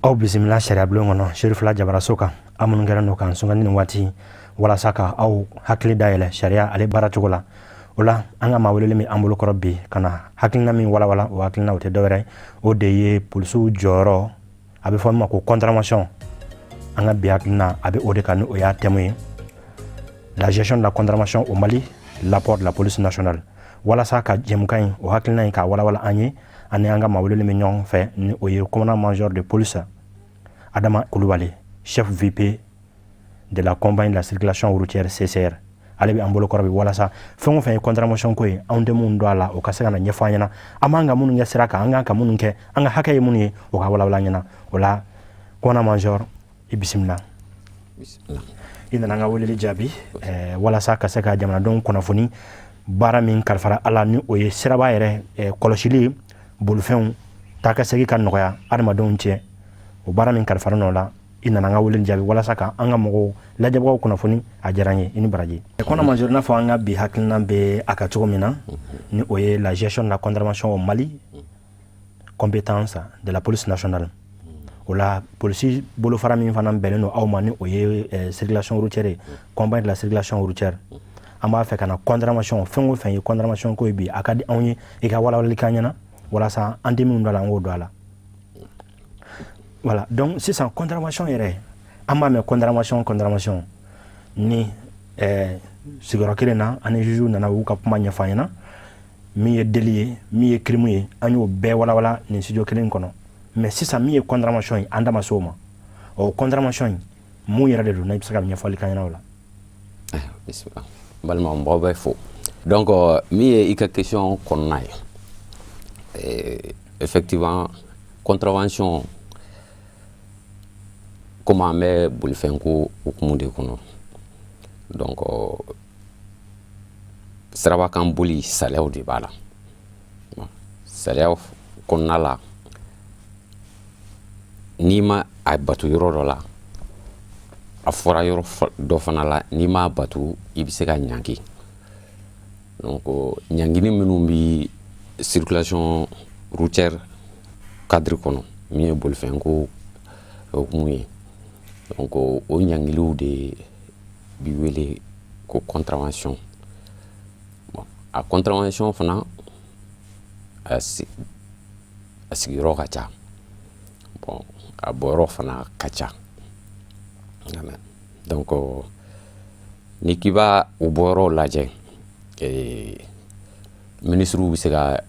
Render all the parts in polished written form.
aw bisimila sharia bulon kɔnɔ Sherifula Jabara Soka amun kɛra no kan sungani ni waati walasa ka aw hakili dayɛlɛ sharia ale baara cogo la o la an ka mawuleli min an bolo kɔrɔ bi kana hakilina min walawala o hakilina o tɛ dɔwɛrɛ o de ye polisiw jɔyɔrɔ a bɛ fɔ min ma ko contravention an ka bi hakilina a bɛ o de kan ni o y'a thème ye la gestion de la contravention au Mali l'apport de la police nationale walasa ka jɛmukan in o hakilina in ka walawala an ye ani an ka mawuleli min ɲɔgɔn fɛ ni o ye commandant major de police Adama Kulubali chef VP de la compagnie de la circulation routière CCR ale bɛ an bolo kɔrɔ bi walasa fɛn o fɛn ye contravention ko ye anw tɛ minnu don a la o ka se ka na ɲɛfɔ an ɲɛna an b'an ka minnu kɛ sira kan an kan ka minnu kɛ an ka hakɛ ye minnu ye o ka walawala ɲɛna o la commandant major i bisimila i nana an ka weleli jaabi walasa ka se ka jamanadenw kunnafoni baara min kalifara ala ni o ye siraba yɛrɛ kɔlɔsili bolifɛnw taa ka segin ka nɔgɔya adamadenw cɛ o baara min kalifara nɔ la i nana an ka weleli jaabi walasa ka an ka mɔgɔw lajɛbagaw kunnafoni a diyara n ye i ni baraji kɔnɔ major n'a fɔ an ka bi hakilina bɛ a ka cogo min na ni o ye la gestion de la contravention au Mali compétence de la police nationale o la polisi bolofara min fana bɛnnen don aw ma ni o ye circulation routière compagnie de la circulation routière an b'a fɛ ka na contravention fɛn o fɛn ye contravention ko ye bi a ka di anw ye i ka walawalali k'an ɲɛna walasa an tɛ minnu don a la an k'o don a la voilà donc sisan contravention yɛrɛ an b'a mɛn contravention ni sigiyɔrɔ kelen na ani juge nana u ka kuma ɲɛfɔ an ɲɛna min ye délit ye min ye crime ye an y'o bɛɛ walawala nin studio kelen kɔnɔ mais sisan min ye contravention ye an da ma se o ma o contravention in mun yɛrɛ de don na i bɛ se ka ɲɛfɔli k'an ɲɛna o la bisimila balima mɔgɔw bɛ fo donc min ye i ka question kɔnɔna ye effectivement contravention comme an bɛ bolifɛnko hukumu de kɔnɔ donc sirabakan boli sariyaw de b'a la sariyaw kɔnɔna la n'i ma a batu yɔrɔ dɔ la a fɔra yɔrɔ dɔ fana la n'i ma batu i bɛ se ka ɲangi donc ɲangini minnu bɛ circulation routière cadre kɔnɔ min ye bolifɛnko hukumu ye donc o ɲangiliw de bi wele ko contravention bon a contravention fana a sigiyɔrɔ ka ca bon a bɔyɔrɔ fana ka ca donc ni k'i b'a o bɔyɔrɔw lajɛ ministres bɛ se ka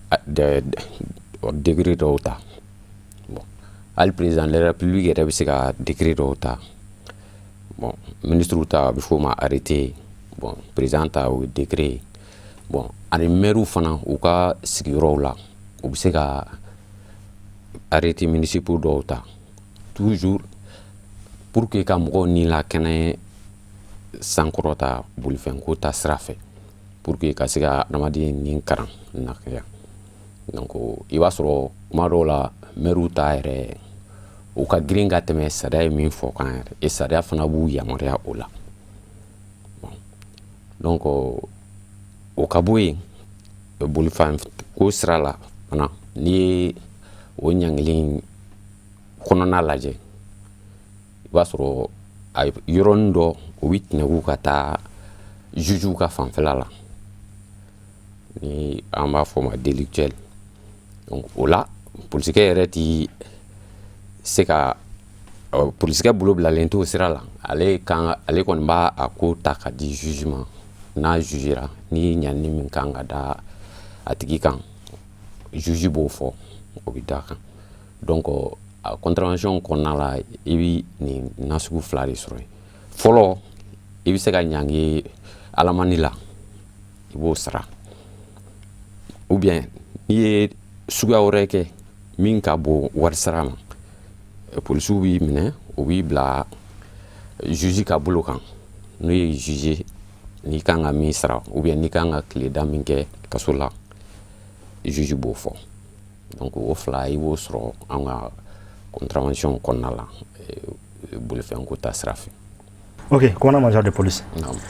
degré dɔw ta bon hali président de la république yɛrɛ bɛ se ka degré dɔw ta bon ministres ta a bɛ f'o ma arrêté bon président ta o ye degré bon ani maires fana u ka sigiyɔrɔw la u bɛ se ka arrêté municipaux dɔw ta toujours pour que ka mɔgɔw ni lakɛnɛ sankɔrɔta bolifɛnko ta sira fɛ pour que ka se ka adamaden ni karan nakɛya donc i b'a sɔrɔ kuma dɔw la maires ta yɛrɛ u ka girin ka tɛmɛ sariya ye min fɔ kan yɛrɛ et sariya fana b'u yamaruya o la bon donc o ka bɔ yen bolifɛnko sira la fana n'i ye o ɲangili kɔnɔna lajɛ i b'a sɔrɔ a yɔrɔnin dɔ o bɛ tɛnɛgu ka taa jugew ka fanfɛla la ni an b'a fɔ ma délictuel donc o la polisikɛ yɛrɛ ti se ka polisikɛ bolo bilalen t'o sira la ale kɔni b'a a ko ta ka di juge ma n'a jugera ni ɲanni min kan ka da a tigi kan juge b'o fɔ o bɛ da kan donc a contravention kɔnɔna la i bɛ nin nasugu fila de sɔrɔ yen fɔlɔ i bɛ se ka ɲangi alamani la i b'o sara ou bien n'i ye suguya wɛrɛ kɛ min ka bon wari sara ma polisiw b'i minɛ u b'i bila juge ka bolo kan n'o ye juge n'i kan ka min sara ou bien n'i kan ka tile da min kɛ kaso la juge b'o fɔ donc o fila i b'o sɔrɔ an ka contravention kɔnɔna la bolifɛnko ta sira fɛ. ok commandant major de police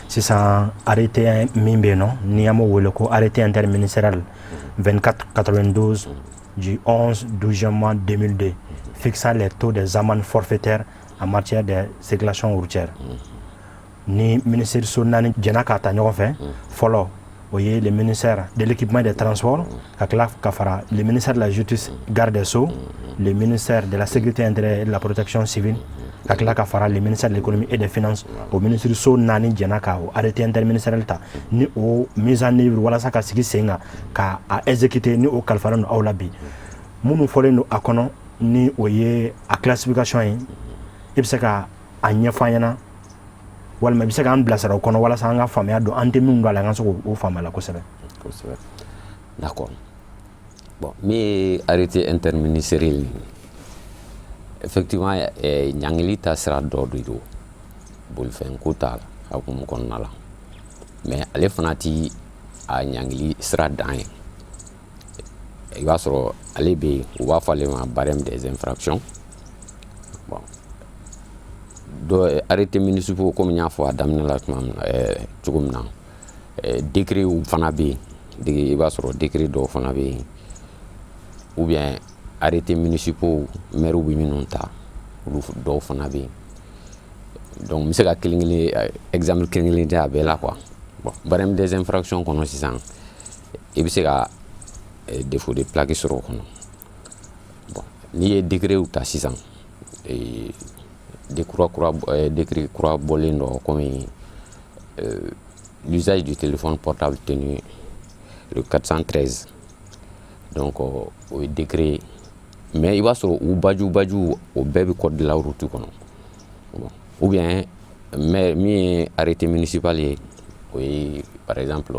sisan arrêté min bɛ yen nɔ ni an b'o wele ko arrêté interministériel 2492 du 11-12 mois 2002 fixant les taux des amendes forfaitaires en matière de circulation routière. Ni ministère so nani jɛna ka ta ɲɔgɔn fɛ fɔlɔ o ye le ministère de l'équipement des transports ka tila ka fara le ministère de la justice garde des sceaux, le ministère de la sécurité intérieure et de la protection civile ka tila ka fara le ministère de l'économie et des finances. O ministère so nani jɛna ka o arrêté interministériel ta ni o mise en œuvre walasa ka sigi sen ka a exécuter ni o kalifalen don aw la bi minnu fɔlen don a kɔnɔ ni o ye a classification ye i bɛ se ka a ɲɛfɔ an ɲɛna walima bɛ se k'an bilasira o kɔnɔ walasa an ka faamuya don an tɛ min don a la an ka se k'o faamuya la kosɛbɛ. D'accord. Bon, mais arrêté interministériel effectivement ɲangili ta sira dɔ de don bolifɛnko t'a la hukumu kɔnɔna la mais ale fana ti a ɲangili sira dan ye i b'a sɔrɔ ale bɛ yen u b'a fɔ ale ma barème des infractions. Bon, arrêté municipaux comme y'a fɔ a daminɛ la cogo min na décret fana bɛ yen i b'a sɔrɔ décret dɔw fana bɛ yen ou bien arrêté municipaux maire bɛ minnu ta olu dɔw fana bɛ yen donc n bɛ se ka exemple kelen-kelen di a bɛɛ la quoi. Bon, barème des infractions kɔnɔ sisan i bɛ se ka défaut de plaque sɔrɔ o kɔnɔ. Bon, n'i ye décret ta sisan décret kura bɔlen dɔ comme l'usage du téléphone portable tenu le 413 donc o ye décret mais i b'a sɔrɔ u baju o bɛɛ bɛ code de la route kɔnɔ. Bon, ou bien min ye arrêté municipal ye o ye par exemple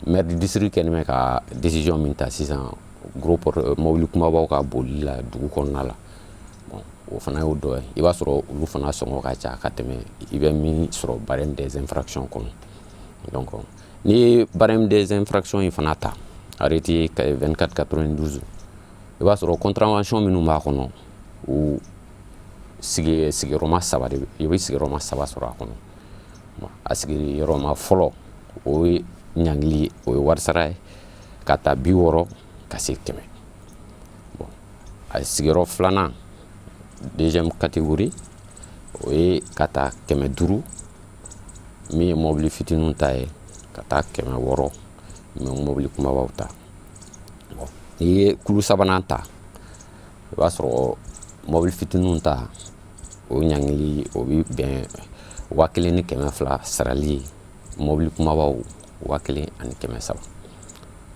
maire du district kɛlen bɛ ka décision min ta sisan gros mobili kumabaw ka boli la dugu kɔnɔna la. Bon, o fana y'o dɔ ye i b'a sɔrɔ olu fana sɔngɔ ka ca ka tɛmɛ i bɛ min sɔrɔ barème des infractions kɔnɔ. Donc n'i ye barème des infractions in fana ta arrêté 2492 i b'a sɔrɔ contravention minnu b'a kɔnɔ u sigiyɔrɔma saba de i bɛ sigiyɔrɔma saba sɔrɔ a kɔnɔ. Bon, a sigiyɔrɔma fɔlɔ o ye ɲangili ye o ye warisara ye ka taa 60 ka se 100. Bon, a sigiyɔrɔ filanan deuxième catégorie o ye ka taa 500 min ye mobili fitininw ta ye ka taa 600 min mobili kumabaw ta. Bon, n'i ye kulu sabanan ta i b'a sɔrɔ mobili fitininw ta o ɲangili o bɛ bɛn 1200 sarali ye mobili kumabaw 1300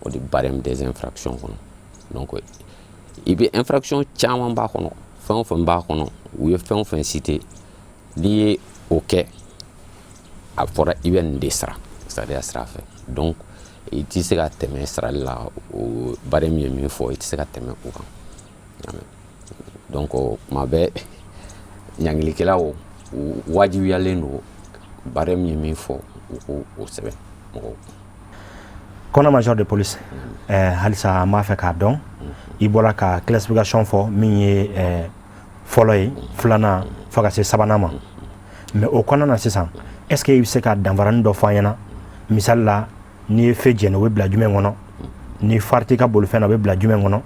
o de barème des infractions kɔnɔ. Donc i bɛ infraction caman b'a kɔnɔ fɛn o fɛn b'a kɔnɔ u ye fɛn o fɛn cité n'i ye o kɛ a fɔra i bɛ nin de sara sariya sira fɛ donc i tɛ se ka tɛmɛ sarali la o barème ye min fɔ i tɛ se ka tɛmɛ o kan. Donc kuma bɛɛ ɲangilikɛlaw u wajibiyalen don barème ye min fɔ u k'o sɛbɛn mɔgɔw. Kɔnɔ major de police halisa an b'a fɛ k'a dɔn i bɔra ka classification fɔ min ye fɔlɔ ye filanan fo ka se sabanan ma mais o kɔnɔna na sisan est ce que i bɛ se ka danfarani dɔ fɔ an ɲɛna misali la n'i ye fɛn jɛni o bɛ bila jumɛn kɔnɔ ni fari t'i ka bolifɛn na o bɛ bila jumɛn kɔnɔ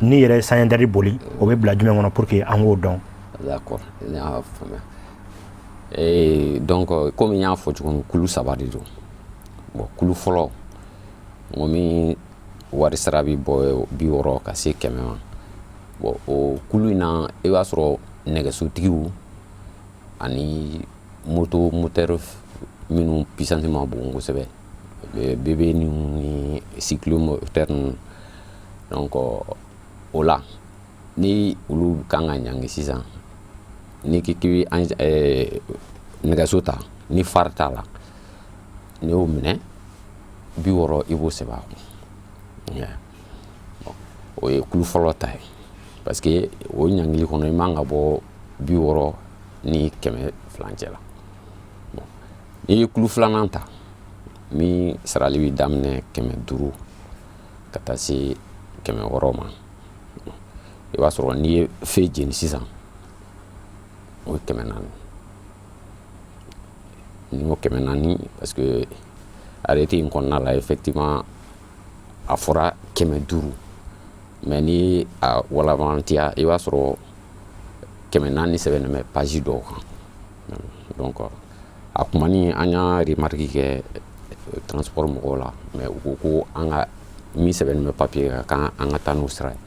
n'i yɛrɛ ye san interdit boli o bɛ bila jumɛn kɔnɔ pour que an k'o dɔn. D'accord, n y'a faamuya. Donc comme n y'a fɔ cogo min kulu saba de don. Bon, kulu fɔlɔ o min wari sara bɛ bɔ 60 ka se 100 ma. Bon, o kulu in na i b'a sɔrɔ nɛgɛsotigiw ani moteur minnu puissance ma bon kosɛbɛ bébé ni cyclomoteur ninnu. Donc o la ni olu kan ka ɲangi sisan ni k'i bɛ nɛgɛso ta ni fari t'a la n'i y'o minɛ 60 i b'o sɛbɛn a kun. Bon, o ye kulu fɔlɔ ta ye parce que o ɲangili kɔnɔ i man ka bɔ 60 ni 200 cɛ la. Bon, n'i ye kulu filanan ta min sarali bɛ daminɛ 500 ka taa se 600 ma i b'a sɔrɔ n'i ye fɛn jeni sisan o ye 400 ni o 400 parce que arrêté in kɔnɔna la effectivement a fɔra 500 mais ni a walawalantiya i b'a sɔrɔ 400 sɛbɛnnen bɛ page dɔw kan donc a kumani an y'a remarque kɛ transport mɔgɔw la mais u ko an ka min sɛbɛnnen bɛ papier kan an ka taa n'o sira ye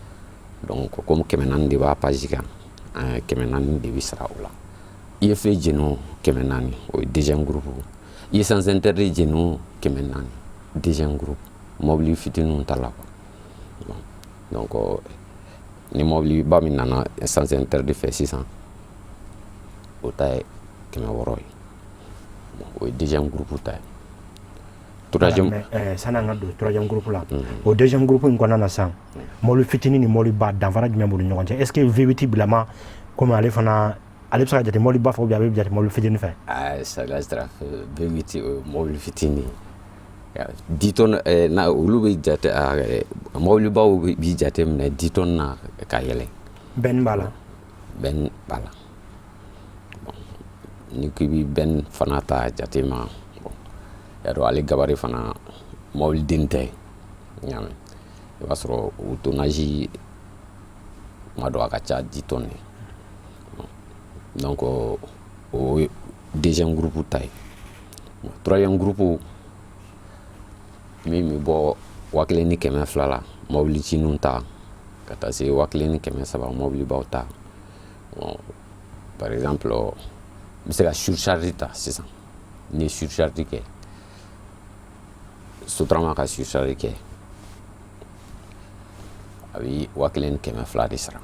donc comme 400 de b'a page kan 400 de bɛ sara o la i ye fɛ jɛnɛ 400 o ye deuxième groupe i ye sans interdit jɛnɛ 400 deuxième groupe mobili fitininw ta la quoi donc ni mobili ba min nana sans interdit fɛ sisan o ta ye 600 ye o ye deuxième groupe ta ye troisième san'an ka don troisième groupe la o deuxième groupe in kɔnɔna na sisan mobili fitinin ni mobili ba danfara jumɛn b'u ni ɲɔgɔn cɛ est ce que V8 bilama komi ale fana ale bɛ se ka jate mobili ba fɛ ou bien ale bɛ jate mobili fitinin fɛ ça sera V8 mobili fitinin 10 tonnes na olu bɛ jate mobili baw bɛ jate minɛ 10 tonnes na ka yɛlɛ bɛn b'a la ni ko i bɛ bɛn fana ta jate ma y'a dɔn ale gabari fana mobili den tɛ ɲaamɛ i b'a sɔrɔ o tonnage ma dɔn a ka ca 10 tonnes donc o ye deuxième groupe ta ye troisième groupe min bɛ bɔ 1200 la mobili cininw ta ka taa se 1300 mobili baw ta par exemple n bɛ se ka surcharge ta sisan ni ye surcharge kɛ Sotrama ka surcharge kɛ a bɛ 1200 de sara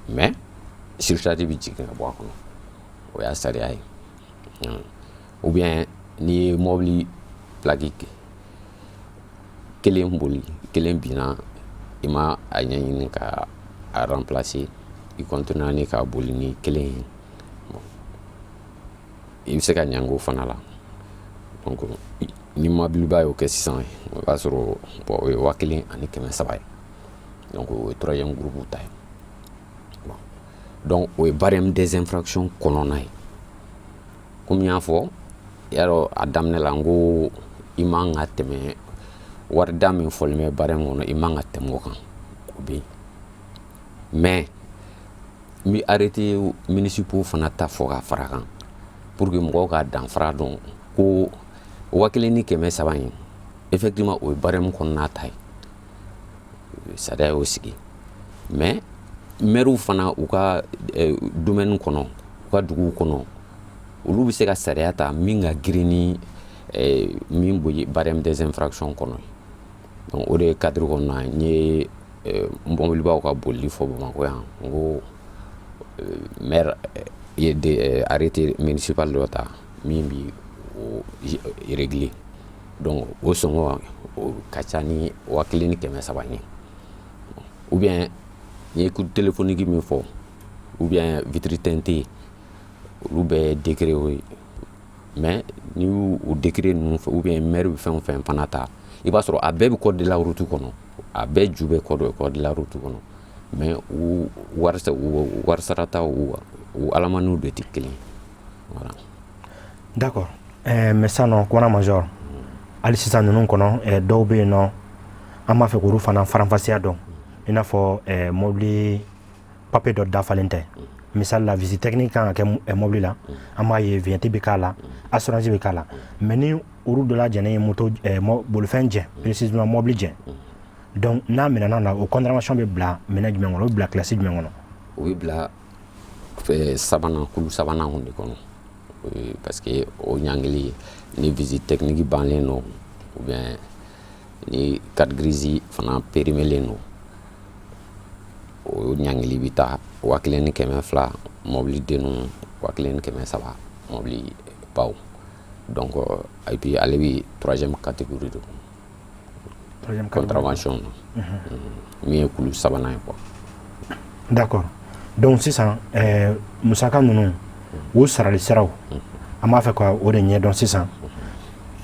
mais surcharge bɛ jigin ka bɔ a kɔnɔ o y'a sariya ye ou bien ni ye mobili plaki kelen boli kelen binna i ma a ɲɛɲini ka a remplacer i continue ni ka boli ni kelen ye i bɛ se ka ɲango fana la donc ni mobiliba y'o kɛ sisan o b'a sɔrɔ o ye 1300 ye donc o ye troisième groupe ta ye donc o ye barème des infractions kɔnɔna ye komi n y'a fɔ yarɔ a daminɛ la n ko i man ka tɛmɛ wari da min fɔlen bɛ barème kɔnɔ i man ka tɛmɛ o kan o bɛ yen mais n bɛ arrêté municipaux fana ta fɔ ka fara kan pour que mɔgɔw ka danfara dɔn ko 1300 in effectivement o ye barème kɔnɔna ta ye sariya y'o sigi mais maires fana u ka domaine kɔnɔ u ka duguw kɔnɔ olu bɛ se ka sariya ta min ka girin ni min bɛ barème des infractions kɔnɔ donc o de ye cadre kɔnɔna n ye mɔbilibaw ka bolili fɔ Bamakɔ yan n ko maire ye arrêté municipal dɔ ta min bɛ o régler donc o sɔngɔ o ka ca ni 1300 ye ou bien n ye coup téléphonique min fɔ ou bien vitre teintée olu bɛɛ décret o ye mais ni y'o décret ninnu fɛ ou bien maire bɛ fɛn o fɛn fana ta i b'a sɔrɔ a bɛɛ bɛ code de la route kɔnɔ a bɛɛ ju bɛ code de la route kɔnɔ mais u wari sarata u alamaniw de tɛ kelen voilà. D'accord mais sisan commandant major hali sisan ninnu kɔnɔ dɔw bɛ yen nɔ an b'a fɛ k'olu fana faranfasiya dɔn i n'a fɔ mobili papier dɔ dafalen tɛ misali la visite technique kan ka kɛ mobili la an b'a ye VNT bɛ k'a la assurance bɛ k'a la mais ni olu dɔ lajɛlen ye moto bolifɛn jɛ précisément mobili jɛ donc n'a minɛna la o condamnation bɛ bila minɛ jumɛn kɔnɔ o bɛ bila classe jumɛn kɔnɔ o bɛ bila kulu sabanan de kɔnɔ parce que o ɲangili ni visite technique bannen don ou bien ni carte grise fana périmelen don o ɲangili bɛ taa 1200 mobili denninw 1300 mobili baw donc et puis ale bɛ troisième catégorie de contravention na min ye kulu sabanan ye quoi. D'accord donc sisan musaka ninnu o sarali siraw an b'a fɛ ka o de ɲɛdɔn sisan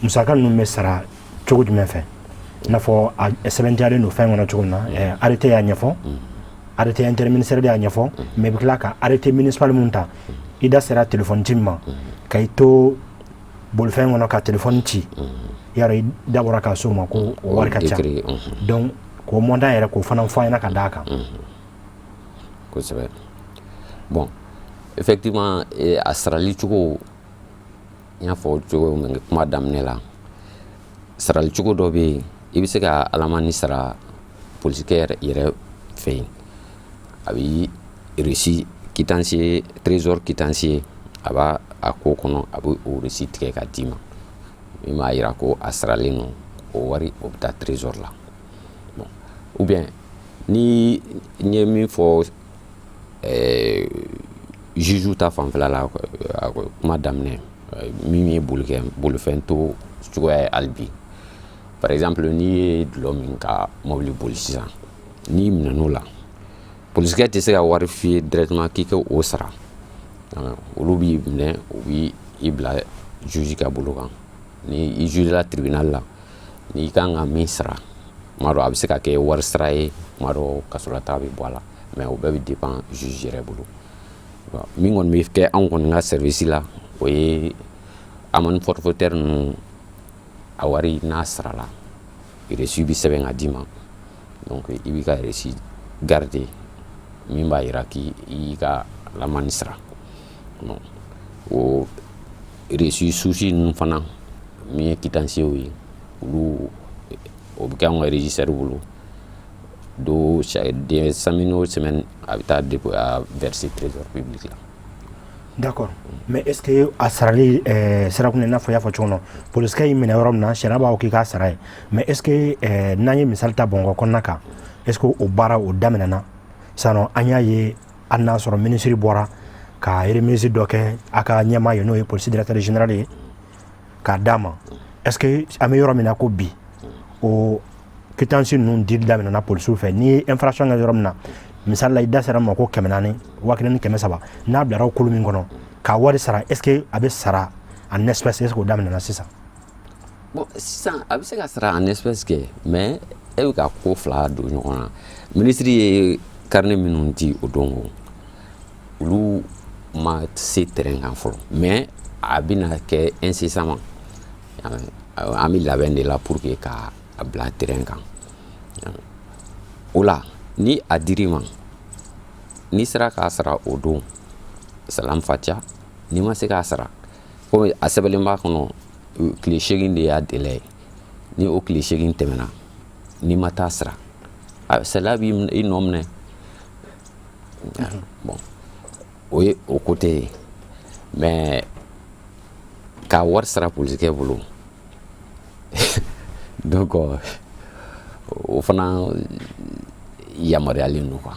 musaka ninnu bɛ sara cogo jumɛn fɛ i n'a fɔ a sɛbɛntiyalen don fɛn kɔnɔ cogo min na arrêté y'a ɲɛfɔ arrêté interministériel y'a ɲɛfɔ mais bɛ tila ka arrêté municipal mun ta i da sera téléphone ci ma ka i to bolifɛn kɔnɔ ka téléphone ci yara i da bɔra ka so ma ko o wari ka ca donc k'o montant yɛrɛ k'o fana fɔ an ɲɛna ka d'a kan. Kosɛbɛ. Bon, effectivement a sarali cogo n y'a fɔ cogo min kuma daminɛ la, sarali cogo dɔ bɛ yen i bɛ se ka alamani sara polisikɛ yɛrɛ fɛ yen, a bɛ reçu quittance trésor quittance a b'a a ko kɔnɔ, a bɛ o reçu tigɛ ka d'i ma min b'a jira ko a saralen don, o wari o bɛ taa trésor la. Bon, ou bien ni n ye min fɔ juge ta fanfɛla la kuma daminɛ, min ye bolifɛn to cogoya ye hali bi. Par exemple n'i ye dulɔ min ka mobili boli sisan, n'i minɛn'o la, polisikɛ tɛ se ka wari f'i ye directement k'i ka o sara. Olu b'i minɛ u b'i bila juge ka bolo kan. Ni i jugera tribunal la, n'i kan ka min sara, tuma dɔ a bɛ se ka kɛ wari sara ye, tuma dɔ kasolata bɛ bɔ a la, mais o bɛɛ bɛ dépend juge yɛrɛ bolo. Min kɔni bɛ kɛ anw kɔni ka service la, o ye amende forfaitaire ninnu a wari n'a sarala, reçu bɛ sɛbɛn ka d'i ma, donc i b'i ka reçu garder min b'a jira k'i ka lamani sara. O reçu souci ninnu fana min ye quittance ye, olu o bɛ kɛ anw ka registre bolo, do semaine o semaine a bɛ taa dépôt a verser trésor public la. D'accord, mais est ce que a sarali sira kun i n'a fɔ y'a fɔ cogo min na polisikɛ y'i minɛ yɔrɔ min na sariya b'a fɔ k'i k'a sara ye, mais est ce que n'an ye misali ta Bamakɔ kɔnɔna kan, est ce que o baara o daminɛna sisan an y'a ye hali n'a sɔrɔ ministre bɔra ka remise dɔ kɛ a ka ɲɛmaa ye n'o ye police directeur général ye k'a d'a ma, est ce que an bɛ yɔrɔ min na ko bi o quittance ninnu dili daminɛna polisiw fɛ, n'i ye infraction kɛ yɔrɔ min na misali la i da sera ma ko 400, 1300 n'a bilara kolo min kɔnɔ k'a wari sara, est ce que a bɛ sara en espèce, est ce que o daminɛna sisan? Bon, sisan a bɛ se ka sara en espèce kɛ, mais e bɛ ka ko fila don ɲɔgɔn na. Ministre ye carnet minnu di o don olu ma se terrain kan fɔlɔ, mais a bɛna kɛ incessamment, an bɛ labɛn de la pour que ka a bila terrain kan. O la ni a dir'i ma, n'i sera k'a sara o don salam fatiha, n'i ma se k'a sara komi a sɛbɛnlen b'a kɔnɔ tile 8 de y'a délai ye, ni o tile 8 tɛmɛna n'i ma taa sara sariya b'i nɔ minɛ. Bon, o ye o côté ye, mais k'a wari sara polisikɛ bolo donc o fana yamaruyalen don quoi.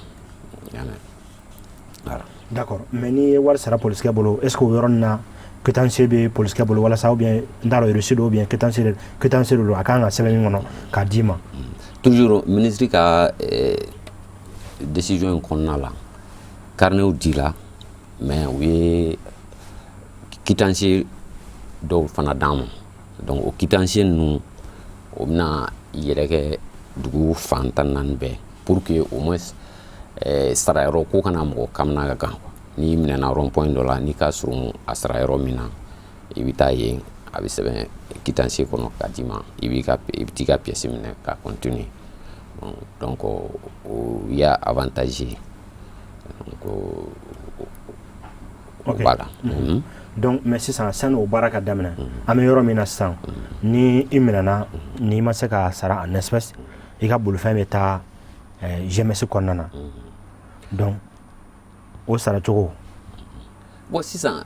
Voilà. D'accord, mais n'i ye wari sara polisikɛ bolo, est ce que o yɔrɔ nin na quittance bɛ polisikɛ bolo walasa ou bien n t'a dɔn reçu don ou bien quittance de don a kan ka sɛbɛn min kɔnɔ k'a d'i ma? Toujours ministre ka décision in kɔnɔna la carnet dira, mais u ye quittance dɔw fana d'an ma, donc o quittance ninnu o bɛna yɛrɛ kɛ dugu fan 14 bɛɛ pour que au moins sarayɔrɔ ko kana mɔgɔ kamana gan. N'i minɛna rond point dɔ la n'i ka surun a sarayɔrɔ min na i bɛ taa yen a bɛ sɛbɛn quittance kɔnɔ ka d'i ma, i bɛ t'i ka pièce minɛ ka continuer. Donc o y'a avantage ye. Donc voilà. Donc mais sisan sani o baara ka daminɛ an bɛ yɔrɔ min na sisan ni i minɛna n'i ma se k'a sara en espèce i ka bolifɛn bɛ taa GMS kɔnɔna na, donc o sara cogo. Bon sisan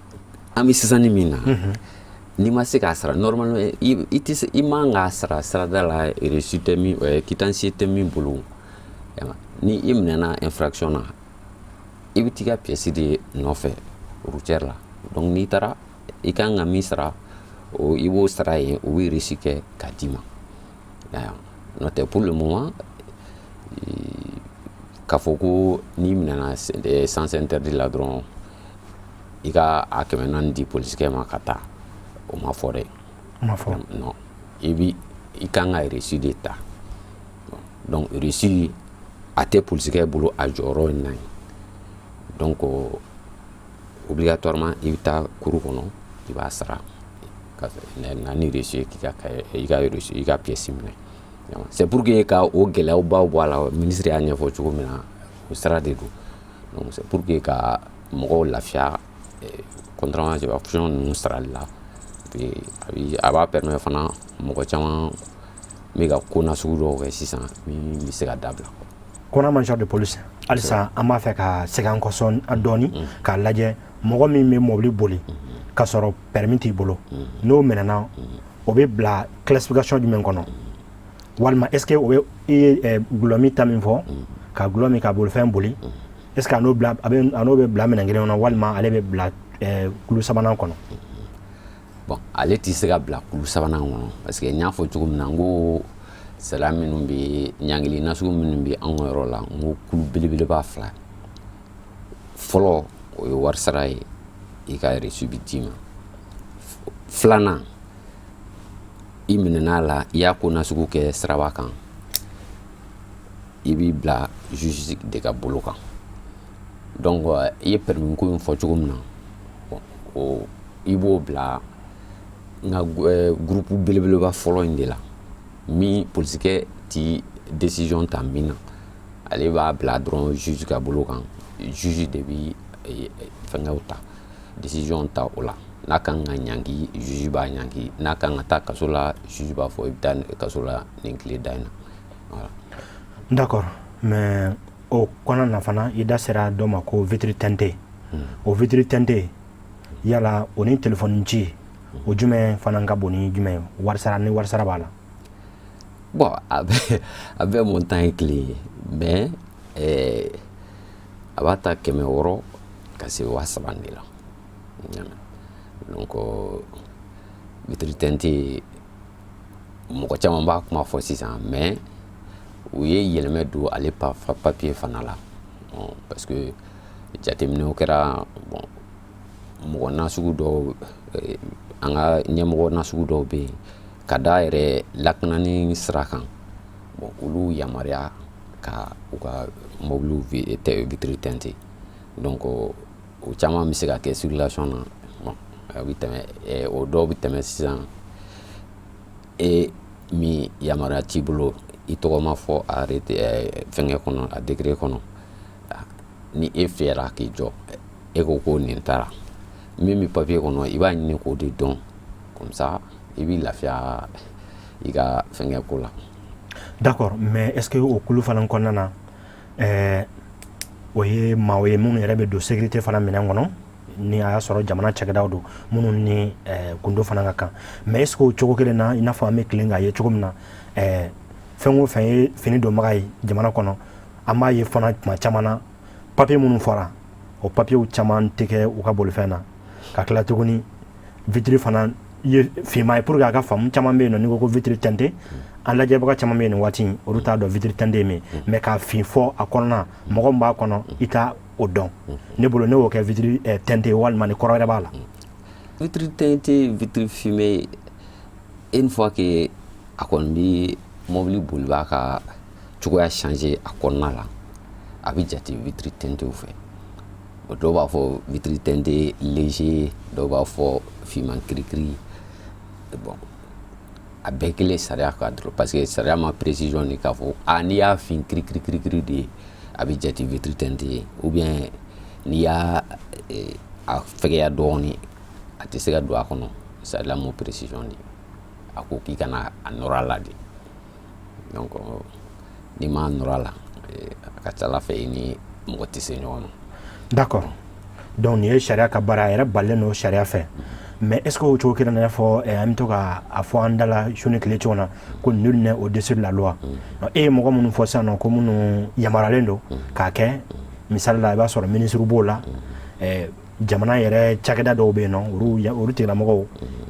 an bɛ sisan ni min na n'i ma se k'a sara normalement i man k'a sara sarada la reçu tɛ min quittance tɛ min bolo, ni i minɛna infraction na i bɛ t'i ka pièce de nɔfɛ routière la, donc n'i taara i kan ka min sara i b'o sara yen o bɛ reçu kɛ ka d'i ma. N'o tɛ pour le moment k'a fɔ ko n'i minɛna sens interdit la dɔrɔn i ka a 400 di polisikɛ ma ka taa, o ma fɔ dɛ. Ma fɔ. Non, i kan ka reçu de ta, donc reçu a tɛ polisikɛ bolo a jɔyɔrɔ in na ye, donc obligatoirement i bɛ taa cour kɔnɔ i b'a sara na ni reçu ye i ka pièce minɛ. c'est pour que ka o gɛlɛyaw baw bɔ a la ministre y'a ɲɛfɔ cogo min na o sira de don donc c'est pour que ka mɔgɔw lafiya contrairement subvention ninnu sarali la a b'a permettre fana mɔgɔ caman bɛ ka ko nasugu dɔw kɛ sisan min bɛ se ka dabila. Kɔnɔ major de police halisa an b'a fɛ ka segin an kɔ sɔn dɔɔni k'a lajɛ mɔgɔ min bɛ mobili boli ka sɔrɔ permis t'i bolo n'o minɛna o bɛ bila classification jumɛn kɔnɔ walima est ce que o bɛ i ye gulɔmi ta min fɔ ka gulɔ min ka bolifɛn boli est ce que a n'o bɛ bila minɛn kelen kɔnɔ walima ale bɛ bila kulu sabanan kɔnɔ. Bon ale tɛ se ka bila kulu sabanan kɔnɔ parce que n y'a fɔ cogo min na n ko sariya minnu bɛ ɲangili nasugu minnu bɛ anw ka yɔrɔ la n ko kulu belebeleba fila fɔlɔ o ye wari sara ye i ka reçu bi d'i ma filanan i minɛna a la i y'a ko nasugu kɛ siraba kan i b'i bila juge de ka bolo kan donc i ye permis ko in fɔ cogo min na o i b'o bila n ka groupe belebeleba fɔlɔ in de la min polisikɛ ti décision ta min na ale b'a bila dɔrɔn juge ka bolo kan juge de bi fɛngɛw ta décision ta o la n'a kan ka ɲangi juge b'a ɲangi n'a kan ka taa kaso la juge b'a fɔ i bɛ taa kaso la nin tile da in na voilà. D'accord, mais o kɔnɔ na fana i da sera dɔ ma ko vitre teintée o vitre teintée yala o ni téléphone ci o jumɛn fana ka bon ni jumɛn warisara ni warisara b'a la. Bon a bɛɛ montant ye kelen ye mais a b'a ta 600 ka se 300 de la donc vitre teintée mɔgɔ caman b'a kuma fɔ sisan mais u ye yɛlɛmɛ don ale papier fana la parce que jateminɛw kɛra bon mɔgɔ nasugu dɔw an ka ɲɛmɔgɔ nasugu dɔw bɛ yen ka da yɛrɛ lakanani sira kan bon olu yamaruya ka u ka mɔbiliw vitre teintée donc o caman bɛ se ka kɛ circulation na bon a bɛ tɛmɛ o dɔw bɛ tɛmɛ sisan min yamaruya t'i bolo i tɔgɔ ma fɔ a fɛngɛ kɔnɔ a décret kɔnɔ ni e fɛra k'i jɔ e ko ko nin taara min bɛ papier kɔnɔ i b'a ɲini k'o de dɔn comme ça i b'i lafiya i ka fɛngɛ ko la. D'accord, mais est ce que o kulu fana kɔnɔna na o ye maaw ye minnu yɛrɛ bɛ don sécurité fana minɛn kɔnɔ ni a y'a sɔrɔ jamana cakɛdaw don minnu ni gundo fana ka kan mais est ce que o cogo kelen na i n'a fɔ an bɛ tilen k'a ye cogo min na fɛn o fɛn ye fini donbaga ye jamana kɔnɔ an b'a ye fana tuma caman na papier minnu fɔra o papiyew caman tɛ kɛ u ka bolifɛn na ka tila tuguni vitre fana ye finma ye pour que a ka faamu caman bɛ yen nɔ n'i ko ko vitre teintée an lajɛbaga caman bɛ yen nin waati in olu t'a dɔn vitre teintée ye min mais k'a fin fɔ a kɔnɔna mɔgɔ min b'a kɔnɔ i t'a o dɔn ne bolo ne y'o kɛ vitre teintée walima ni kɔrɔ wɛrɛ b'a la. Vitre teintée vitre fumée une fois que a kɔni bɛ mobili bolibaa ka cogoya changer a kɔnɔna la a bɛ jate vitre teintée fɛ dɔw b'a fɔ vitre teintée léger dɔw b'a fɔ fiman kirikiri bon a bɛɛ kelen sariya ka dɔrɔn parce que sariya ma précision ni k'a fɔ n'i y'a fin kirikiri de a bɛ jate vitre teintée ye ou bien n'i y'a a fɛgɛya dɔɔni a tɛ se ka don a kɔnɔ sariya ma précision di a ko k'i kana a nɔrɔ a la de donc n'i ma nɔrɔ a la a ka ca ala fɛ i ni mɔgɔ tɛ se ɲɔgɔn ma. D'accord, donc nin ye sariya ka baara a yɛrɛ balilen don sariya fɛ mais est ce que o cogo kelen na i n'a fɔ an bɛ to k'a fɔ an da la su ni tile cogo na ko nul n'est au-dessus de la loi e ye mɔgɔ minnu fɔ sisan nɔ ko minnu yamaruyalen don k'a kɛ misali la i b'a sɔrɔ ministre b'o la jamana yɛrɛ cakɛda dɔw bɛ yen nɔ olu tigilamɔgɔw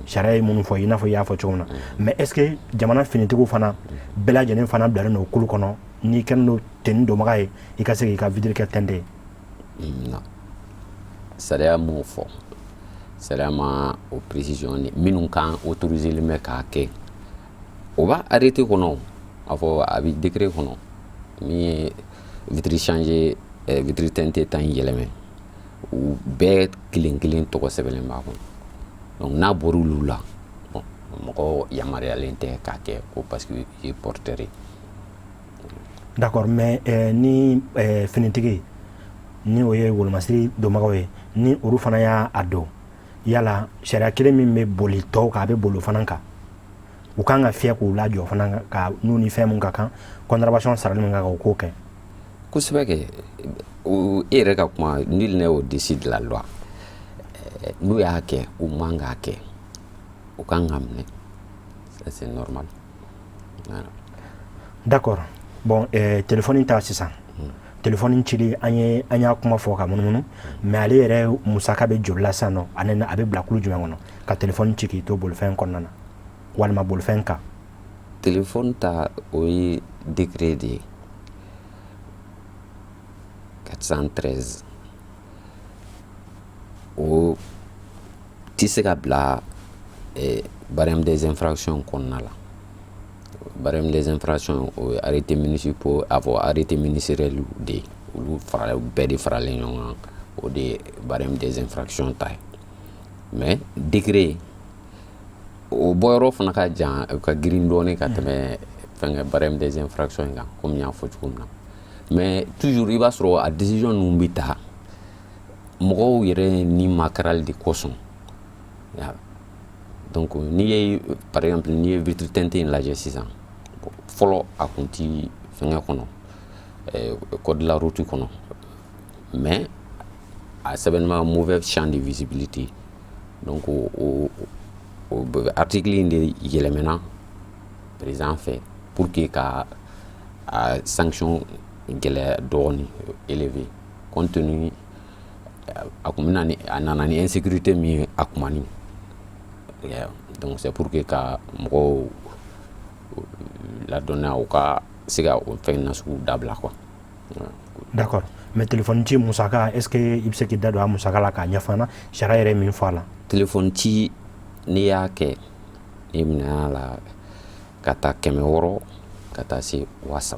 sariya ye minnu fɔ i n'a fɔ i y'a fɔ cogo min na mais est ce que jamana finitigiw fana bɛɛ lajɛlen fana bilalen don o kulu kɔnɔ n'i kɛlen don tenue donbaga ye i ka se k'i ka vitre kɛ teintée ye. Non sariya m'o fɔ sariya ma o précision ni minnu kan autorisé len bɛ k'a kɛ o b'a arrêté kɔnɔ a fɔ a bɛ décret kɔnɔ min ye vitre changer vitre teintée ta in yɛlɛmɛ u bɛɛ kelen kelen tɔgɔ sɛbɛnlen b'a kɔnɔ donc n'a bɔra olu la bon mɔgɔ yamaruyalen tɛ k'a kɛ ko parce que i ye porteur ye. D'accord, mais ni finitigi ni o ye wolomasiri donbagaw ye ni olu fana y'a dɔn yala sariya kelen min bɛ boli tɔw kan a bɛ boli o fana kan u kan ka fiyɛ k'u lajɔ fana ka n'u ni fɛn mun ka kan contravention sarali min ka kan u k'o kɛ. Kosɛbɛ kɛ e yɛrɛ ka kuma nul n'est au-dessus de la loi. N'u y'a kɛ u man k'a kɛ u kan ka minɛ, ça c'est normal. Voilà. D'accord, bon téléphone ta sisan téléphone cili an y'a kuma fɔ ka munumunu mais ale yɛrɛ musaka bɛ joli la sisan nɔ a bɛ bila kulu jumɛn kɔnɔ ka téléphone ci k'i to bolifɛn kɔnɔna na walima bolifɛn kan. Téléphone ta o ye décret de ye 413 o tɛ se ka bila barème des infractions kɔnɔna la. Barème des infractions o ye arrêté municipaux arrêté ministériel de ye olu bɛɛ de faralen ɲɔgɔn kan o de ye barème des infractions ta ye mais décret o bɔyɔrɔ fana ka jan ka girin dɔɔni ka tɛmɛ fɛngɛ barème des infractions kan comme n y'a fɔ cogo min na mais toujours i b'a sɔrɔ a décision ninnu bɛ ta mɔgɔw yɛrɛ ni makarali de kosɔn. Donc n'i ye par exemple n'i ye vitre teintée in lajɛ sisan fɔlɔ a kun ti fɛngɛ kɔnɔ code de la route kɔnɔ mais a sɛbɛnma mauvais champ de visibilité donc o article in de yɛlɛmɛna président fɛ pour que ka a sanction gɛlɛya dɔɔni élevé compte tenu a kun bɛna a nana ni insécurité min ye a kumani. Donc c'est pour que ka mɔgɔw ladɔnniya u ka se ka o fɛn nasugu dabila quoi. D'accord, mais téléphone ci musaka est-ce que i bɛ se k'i da don a musaka la k'a ɲɛfɔ an na sariya yɛrɛ min fɔ a la. Téléphone ci n'i y'a kɛ i minɛna la ka taa 600 ka taa se 3000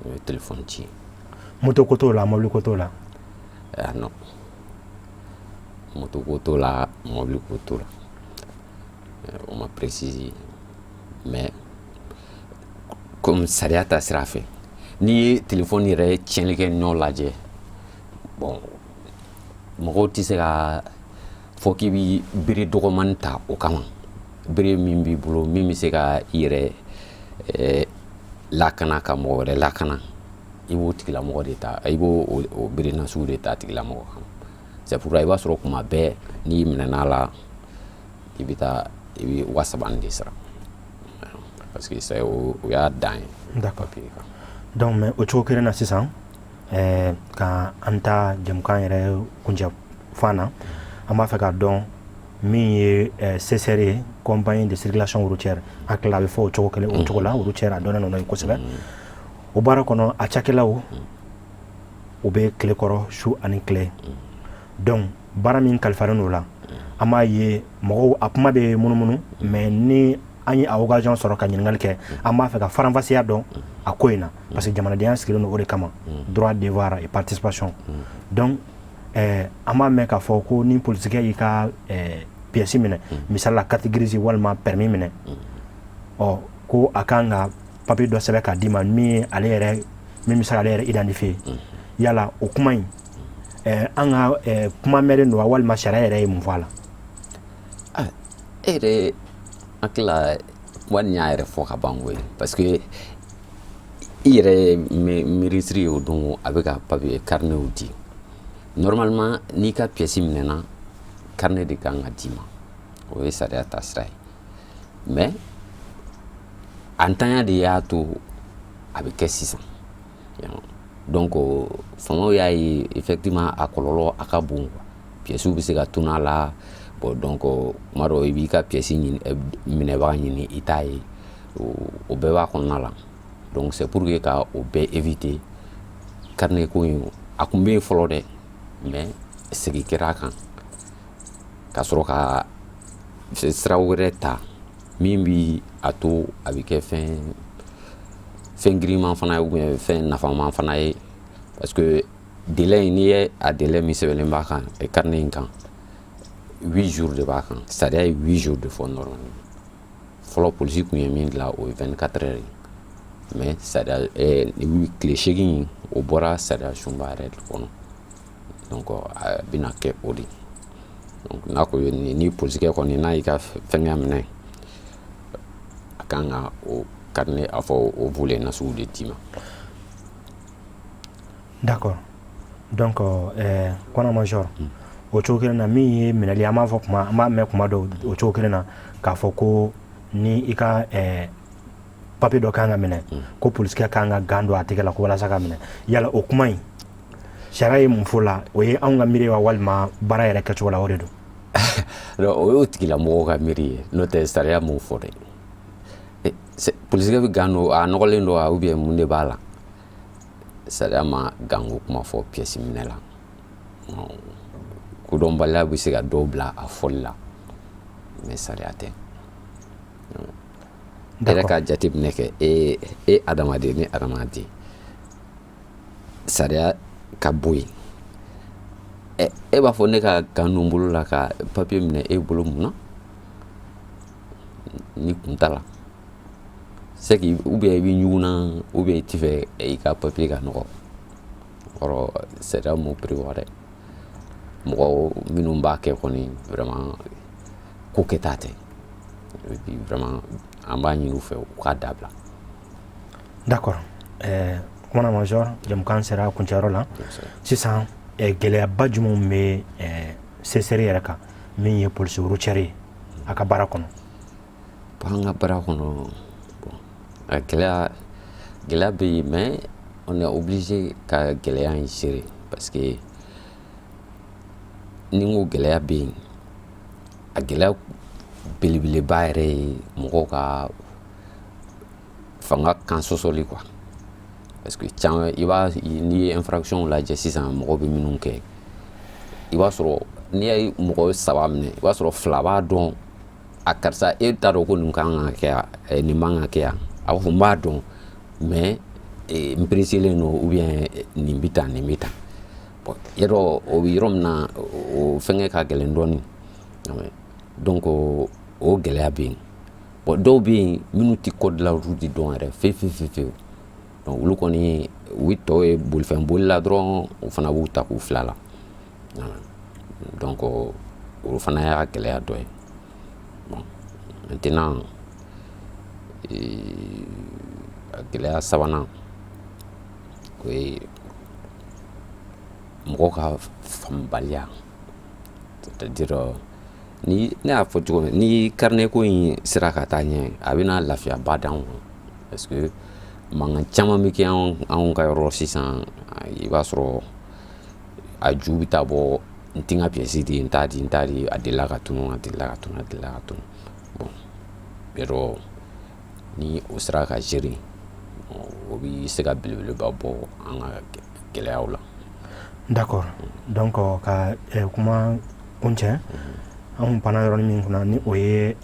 o ye téléphone ci. Moto ko t'o la mobili ko t'o la. Non, moto ko t'o la mobili ko t'o la on m'a précisé mais comme sariya ta sira fɛ n'i ye téléphone yɛrɛ tiɲɛlikɛ ɲɔ lajɛ bon mɔgɔw tɛ se ka fɔ k'i bi bere dɔgɔmani ta o kama bere min b'i bolo min bɛ se ka i yɛrɛ lakana ka mɔgɔ wɛrɛ lakana i b'o tigilamɔgɔ de ta i b'o o bere nasugu de ta tigilamɔgɔ kama c'est pourquoi i b'a sɔrɔ kuma bɛɛ n'i minɛna la i bɛ 3000 de sara parce que c'est o y'a dan ye. D'accord. Donc mais o cogo kelen na sisan ka an ta jamukan yɛrɛ kuncɛ fan na an b'a fɛ ka dɔn min ye CCR ye compagnie de circulation routière hakili a bɛ fɔ o cogo kelen o cogo la routière a dɔnnen n'o ye kosɛbɛ o baara kɔnɔ a cakɛlaw u bɛ tile kɔrɔ su ani tile donc baara min kalifalen n'o la an b'a ye mɔgɔw a kuma bɛ munumunu mais ni an ye a occasion sɔrɔ ka ɲininkali kɛ an b'a fɛ ka faranfasiya dɔn a ko in na parce que jamanadenya sigilen don o de kama droit devoir et participation donc an b'a mɛn k'a fɔ ko ni polisikɛ y'i ka pièce minɛ misali la carte grise walima permis minɛ ko a kan ka papier dɔ sɛbɛn k'a d'i ma min bɛ se k'ale yɛrɛ identifier yala o kuma in an ka kuma mɛnlen don walima sariya yɛrɛ ye mun fɔ a la. E yɛrɛ hakilila kuma nin y'a yɛrɛ fɔ ka ban koyi parce que i yɛrɛ ministre y'o don a bɛ ka papier carnet di normalement n'i ka pièce minɛna carnet de kan ka d'i ma o ye sariya ta sira ye mais a ntanya de y'a to a bɛ kɛ sisan donc famaw y'a ye effectivement a kɔlɔlɔ a ka bon pièces bɛ se ka tunun a la bon donc kuma dɔ i b'i ka pièce minɛbaga ɲini i t'a ye o bɛɛ b'a kɔnɔna la donc c'est pour que ka o bɛɛ éviter carnet ko in a kun bɛ yen fɔlɔ dɛ mais segin kɛra a kan ka sɔrɔ ka sira wɛrɛ ta min bi a to a bɛ kɛ fɛn giriman fana ye ou bien fɛn nafaman fana ye parce que délai n'i ye a délai min sɛbɛnlen b'a kan carnet in kan 8 jours de b'a kan sariya ye 8 jours de fɔ normalement fɔlɔ polisi kun ye min dilan o ye 24 heures ye mais sariya tile 8 o bɔra sariya sunba yɛrɛ de kɔnɔ donc a bɛna kɛ o de donc n'a ko ni polisikɛ kɔni n'a y'i ka fɛngɛ minɛ a kan ka o carnet a fɔ o volet nasugu de d'i ma. D'accord. Donc kɔnɔ major o cogo kelen na min ye minɛli an b'a fɔ kuma an b'a mɛn kuma dɔ o cogo kelen na k'a fɔ ko ni i ka papier dɔ kan ka minɛ ko polisikɛ kan ka gan don a tɛgɛ la ko walasa ka minɛ yala o kuma in sariya ye mun fɔ la o ye anw ka miiri wa walima baara yɛrɛ kɛcogo la o de don. o y'o tigilamɔgɔw ka miiri ye n'o tɛ sariya m'o fɔ dɛ polisikɛ bɛ gan don a nɔgɔlen don ou bien mun de b'a la sariya ma ganko kuma fɔ pièce minɛ la kodɔnbaliya bɛ se ka dɔw bila a fɔli la mais sariya tɛ yɛrɛ ka jateminɛ kɛ e adamaden ni adamaden sariya ka bɔ yen e b'a fɔ ne ka gan don n bolo la ka papier minɛ e bolo mun na ni kun t'a la c'est que ou bien i bɛ ɲugunna ou bien i tɛ fɛ i ka papier ka nɔgɔ kɔrɔ sariya m'o prévoir dɛ mɔgɔ minnu b'a kɛ kɔni vraiment ko kɛta tɛ et puis vraiment an b'a ɲini u fɛ u k'a dabila. D'accord. Kumana major jamukan sera kuncɛyɔrɔ la sisan gɛlɛyaba jumɛnw bɛ CSR yɛrɛ kan min ye police routière ye a ka baara kɔnɔ. An ka baara kɔnɔ a gɛlɛya bɛ yen mais on est obligé ka gɛlɛya in gérer parce que ni n ko gɛlɛya bɛ yen a gɛlɛya belebeleba yɛrɛ ye mɔgɔw ka fanga kan sɔsɔli quoi parce que caman n'i ye infraction lajɛ sisan mɔgɔw bɛ minnu kɛ i b'a sɔrɔ n'i ye mɔgɔ 3 minɛ i b'a sɔrɔ 2 b'a dɔn a karisa e t'a dɔn ko nin kan ka kɛ yan nin man ka kɛ yan a b'a fɔ n b'a dɔn mais n peresilen don ou bien nin bɛ tan nin bɛ tan bon yɔrɔ o bɛ yɔrɔ min na o fɛngɛ ka gɛlɛn dɔɔnin donc o gɛlɛya bɛ yen bon dɔw bɛ yen minnu tɛ code la olu tɛ dɔn yɛrɛ fewu donc olu kɔni u tɔ ye bolifɛn boli la dɔrɔn o fana b'u ta k'u fila la donc o fana y'a gɛlɛya dɔ ye bon maintenant a gɛlɛya sabanan o ye mɔgɔw ka faamubaliya c'est-à-dire ne y'a fɔ cogo min ni carnet ko in sera ka taa ɲɛ a bɛna lafiyaba d'anw ma parce que mankan caman bɛ kɛ anw ka yɔrɔ sisan i b'a sɔrɔ a ju bɛ taa bɔ n tɛ n ka pièce di n t'a di a delila ka tunun bon yɔrɔ ni o sera ka gérer o bɛ se ka belebeleba bɔ an ka gɛlɛyaw la. D'accord. Donc ka kuma kuncɛ an panna yɔrɔnin min kunna ni o ye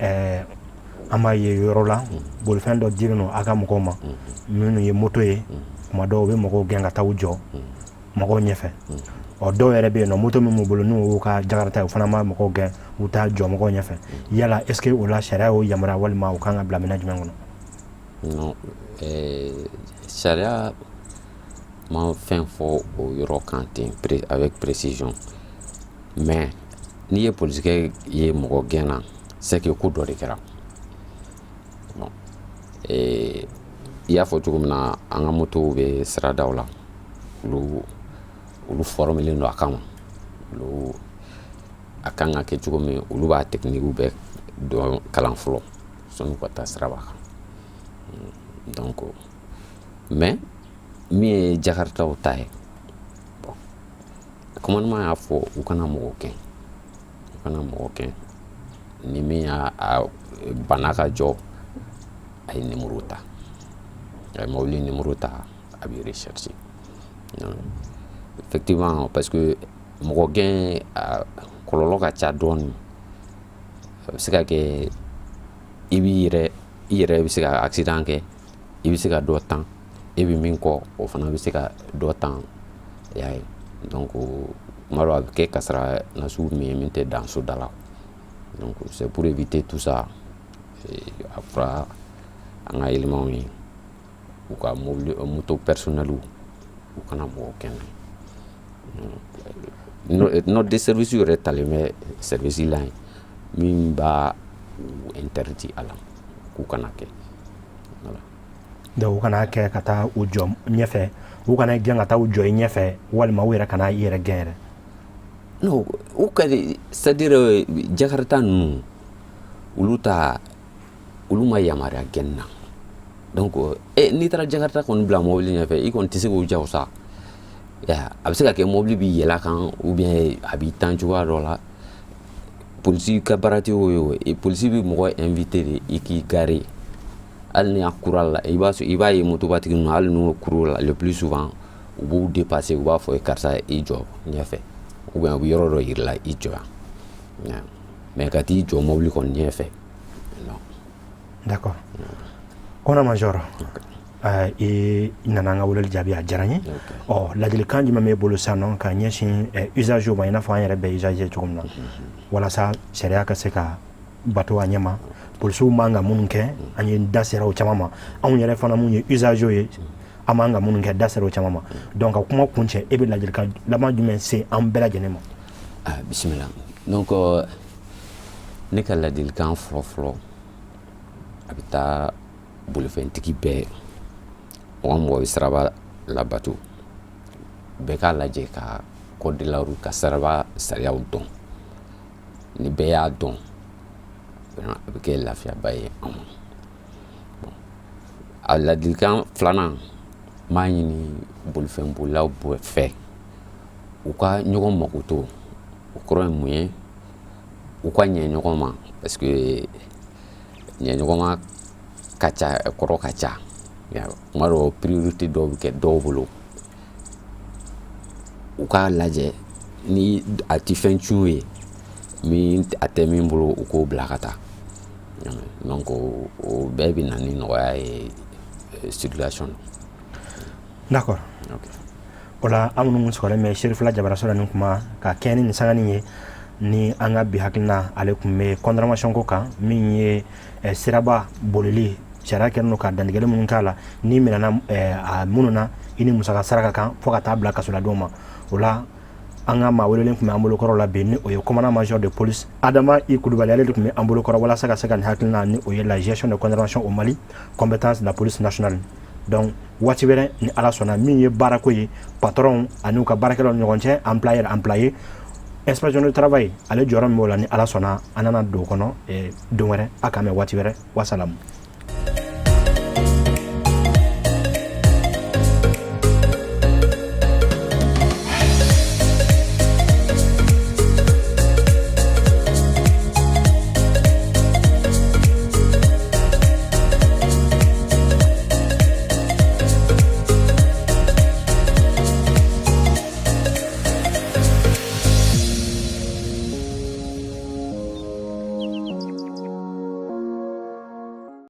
an b'a ye yɔrɔ la bolifɛn dɔ dilen don a ka mɔgɔw ma minnu ye moto ye kuma dɔw u bɛ mɔgɔw gɛn ka taa u jɔ mɔgɔw ɲɛfɛ dɔw yɛrɛ bɛ yen nɔ moto min b'u bolo n'u y'u ka jakarta ye u fana b'a mɔgɔw gɛn u taa jɔ mɔgɔw ɲɛfɛ yala est ce que o la sariya y'o yamaruya walima u kan ka bila minɛ jumɛn kɔnɔ. Non sariya ma fɛn fɔ o yɔrɔ kan ten avec précision mais n'i ye polisikɛ ye mɔgɔ gɛn na c'est que ko dɔ de kɛra bon i y'a fɔ cogo min na an ka motow bɛ siradaw la olu formelen don a kama olu a kan ka kɛ cogo min olu b'a technique bɛɛ dɔn kalan fɔlɔ sɔnni ka taa siraba kan donc mais min ye jakartaw ta ye bon commandement y'a fɔ u kana mɔgɔ gɛn ni min y'a banna ka jɔ a ye numéro ta a ye mobili numéro ta a bɛ rechercher effectivement parce que mɔgɔ gɛn kɔlɔlɔ ka ca dɔɔnin a bɛ se ka kɛ i yɛrɛ bɛ se ka accident kɛ i bɛ se ka dɔ tan e bɛ min kɔ o fana bɛ se ka dɔ tan y'a ye donc kuma dɔ a bɛ kɛ kasara nasugu min ye min tɛ dan so da la Donc c'est pour éviter tout ça. Après an ka élément yi u ka mobile moto personnel u kana mɔgɔ kɛnɛ no de service yɛrɛ talen bɛ service la ye min b'a interdit a la k'u kana kɛ voilà. Donc u kana kɛ ka taa u jɔ ɲɛfɛ, u kana gɛn ka taa u jɔ i ɲɛfɛ walima u yɛrɛ kana i yɛrɛ gɛn yɛrɛ. Non u ka c'est-à-dire Jakarta ninnu olu ma yamaruya gɛnni na. Donc n'i taara Jakarta kɔni bila mobile ɲɛfɛ i kɔni tɛ se k'o jago sa. A bɛ se ka kɛ mobile b'i yɛlɛ kan ou bien a b'i tan cogoya dɔ la. Polisi ka baara tɛ o ye, polisi bɛ mɔgɔ invité de i k'i garer hali ni a kura la i b'a ye motobatigi ninnu hali n'u kuru la le plus souvent u b'u dépasser u b'a fɔ karisa i jɔ ɲɛfɛ ou bien u bɛ yɔrɔ dɔ yir'i la i jɔ yan mais ka t'i jɔ mobile kɔni ɲɛfɛ non. D'accord. Kɔnɔ Major, i nana an ka weleli jaabi a diyara n ye. Ladilikan jumɛn b'e bolo sisan nɔ ka ɲɛsin usagers ma i n'a fɔ an yɛrɛ bɛ usager cogo min na walasa sariya ka se ka bato a ɲɛma. Polisiw man ka minnu kɛ an ye da sera o caman ma, anw yɛrɛ fana mun ye usagers ye an man ka minnu kɛ da sera o caman ma. Donc ka kuma kuncɛ e bɛ ladilikan laban jumɛn se an bɛɛ lajɛlen ma? Bisimila. Donc ne ka ladilikan fɔlɔ a bɛ taa bolifɛntigi bɛɛ mɔgɔ mɔgɔ bɛ siraba labato bɛɛ k'a lajɛ ka code de la route ka siraba sariyaw dɔn. Ni bɛɛ y'a dɔn a bɛ kɛ lafiyaba ye an ma. A ladilikan filanan n b'a ɲini bolifɛnbolilaw bɛɛ fɛ u ka ɲɔgɔn mako to. O kɔrɔ ye mun ye? U ka ɲɛ ɲɔgɔn ma parce que ɲɛ ɲɔgɔn ma ka ca kɔrɔ ka ca. Kuma dɔw priorité dɔw bɛ kɛ dɔw bolo. U k'a lajɛ ni a tɛ fɛn tiɲɛ ye min a tɛ min bolo u k'o bila ka taa. Donc o bɛɛ bɛ na ni nɔgɔya ye circulation. D'accord. O la an minnu sɔgɔlen bɛ Serifula Jabaraso la nin kuma ka kɛɲɛ ni nin sangani ye ni an ka bi hakilina ale tun bɛ condamnation ko kan min ye siraba bolili sariya kɛlen don ka dantigɛli minnu k'a la ni minɛna a minnu na i ni musaka saraka kan fo ka taa bila kasoladenw ma. O la an ka maa welelen tun bɛ an bolokɔrɔ la bi ni o ye commandant major de police Adama I Kulubali ale de tun bɛ an bolokɔrɔ walasa ka se ka nin hakilina ni o ye la gestion de condamnation au Mali, compétence de la police nationale. Donc waati wɛrɛ ni Ala sɔnna min ye baarako ye patron ani u ka baarakɛlaw ni ɲɔgɔn cɛ employé inspection du travail ale jɔyɔrɔ min b'o la ni Ala sɔnna an nana don o kɔnɔ don wɛrɛ a k'an mɛn waati wɛrɛ wasalamu.